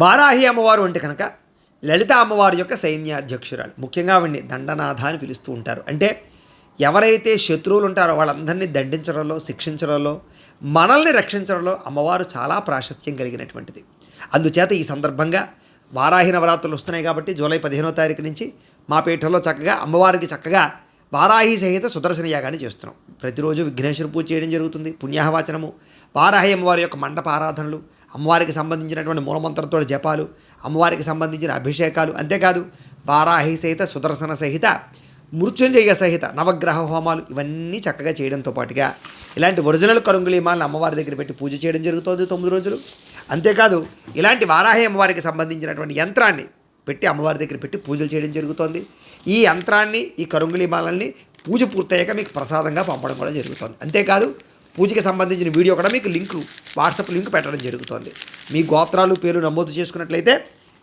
వారాహి అమ్మవారు అంటే కనుక లలిత అమ్మవారి యొక్క సైన్యాధ్యక్షురాలు. ముఖ్యంగా ఆవిడ్ని దండనాథ అని పిలుస్తూ ఉంటారు. అంటే ఎవరైతే శత్రువులు ఉంటారో వాళ్ళందరినీ దండించడంలో, శిక్షించడంలో, మనల్ని రక్షించడంలో అమ్మవారు చాలా ప్రాశస్త్యం కలిగినటువంటిది. అందుచేత ఈ సందర్భంగా వారాహి నవరాత్రులు వస్తున్నాయి కాబట్టి జూలై 15వ తారీఖు నుంచి మా పీఠంలో చక్కగా అమ్మవారికి చక్కగా వారాహి సహిత సుదర్శన యాగాన్ని చేస్తున్నాం. ప్రతిరోజు విఘ్నేశ్వర పూజ చేయడం జరుగుతుంది. పుణ్యాహవాచనము, వారాహి అమ్మవారి యొక్క మండప ఆరాధనలు, అమ్మవారికి సంబంధించినటువంటి మూలమంత్రంతో జపాలు, అమ్మవారికి సంబంధించిన అభిషేకాలు, అంతేకాదు వారాహి సహిత సుదర్శన సహిత మృత్యుంజయ సహిత నవగ్రహ హోమాలు ఇవన్నీ చక్కగా చేయడంతో పాటుగా ఇలాంటి ఒరిజినల్ కరుంగులీమాలను అమ్మవారి దగ్గర పెట్టి పూజ చేయడం జరుగుతుంది 9 రోజులు. అంతేకాదు ఇలాంటి వారాహి అమ్మవారికి సంబంధించినటువంటి యంత్రాన్ని పెట్టి అమ్మవారి దగ్గర పెట్టి పూజలు చేయడం జరుగుతోంది. ఈ యంత్రాన్ని, ఈ కరుంగులీమాలని పూజ పూర్తయ్యాక మీకు ప్రసాదంగా పంపడం కూడా జరుగుతుంది. అంతేకాదు పూజకి సంబంధించిన వీడియో కూడా మీకు వాట్సాప్ లింక్ పెట్టడం జరుగుతుంది. మీ గోత్రాలు పేరు నమోదు చేసుకున్నట్లయితే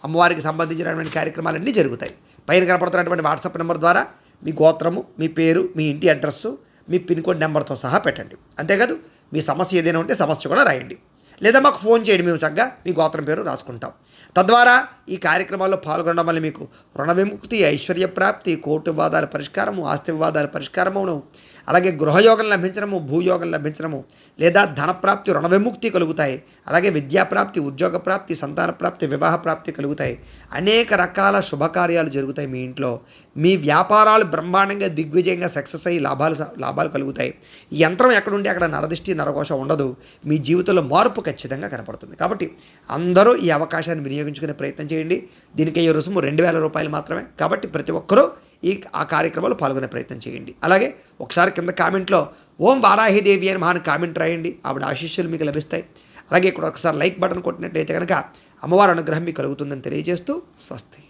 అమ్మవారికి సంబంధించినటువంటి కార్యక్రమాలన్నీ జరుగుతాయి. పైన కనపడుతున్నటువంటి వాట్సాప్ నెంబర్ ద్వారా మీ గోత్రము, మీ పేరు, మీ ఇంటి అడ్రస్సు, మీ పిన్ కోడ్ నెంబర్తో సహా పెట్టండి. అంతేకాదు మీ సమస్య ఏదైనా ఉంటే సమస్య కూడా రాయండి, లేదా మాకు ఫోన్ చేయండి. మేము చక్కగా మీ గోత్రం పేరు రాసుకుంటాం. తద్వారా ఈ కార్యక్రమాల్లో పాల్గొనడం వల్ల మీకు రుణ విముక్తి, ఐశ్వర్య ప్రాప్తి, కోర్టు వివాదాల పరిష్కారము, ఆస్తి వివాదాల పరిష్కారమును, అలాగే గృహయోగం లభించడము, భూయోగం లభించడము, లేదా ధనప్రాప్తి, రుణ విముక్తి కలుగుతాయి. అలాగే విద్యాప్రాప్తి, ఉద్యోగ ప్రాప్తి, సంతాన ప్రాప్తి, వివాహ ప్రాప్తి కలుగుతాయి. అనేక రకాల శుభకార్యాలు జరుగుతాయి మీ ఇంట్లో. మీ వ్యాపారాలు బ్రహ్మాండంగా దిగ్విజయంగా సక్సెస్ అయ్యి లాభాలు కలుగుతాయి. ఈ యంత్రం ఎక్కడుంటే అక్కడ నరదిష్టి, నరఘోష ఉండదు. మీ జీవితంలో మార్పు ఖచ్చితంగా కనపడుతుంది. కాబట్టి అందరూ ఈ అవకాశాన్ని వినియోగించుకునే ప్రయత్నం చేయండి. దీనికి అయ్యే రుసుము 2000 రూపాయలు మాత్రమే. కాబట్టి ప్రతి ఒక్కరూ ఆ కార్యక్రమాలు పాల్గొనే ప్రయత్నం చేయండి. అలాగే ఒకసారి కింద కామెంట్లో ఓం వారాహిదేవి అని మహాన్ కామెంట్ రాయండి. ఆవిడ ఆశీస్సులు మీకు లభిస్తాయి. అలాగే ఇక్కడ ఒకసారి లైక్ బటన్ కొట్టినట్లయితే కనుక అమ్మవారి అనుగ్రహం మీకు కలుగుతుందని తెలియజేస్తూ స్వస్తి.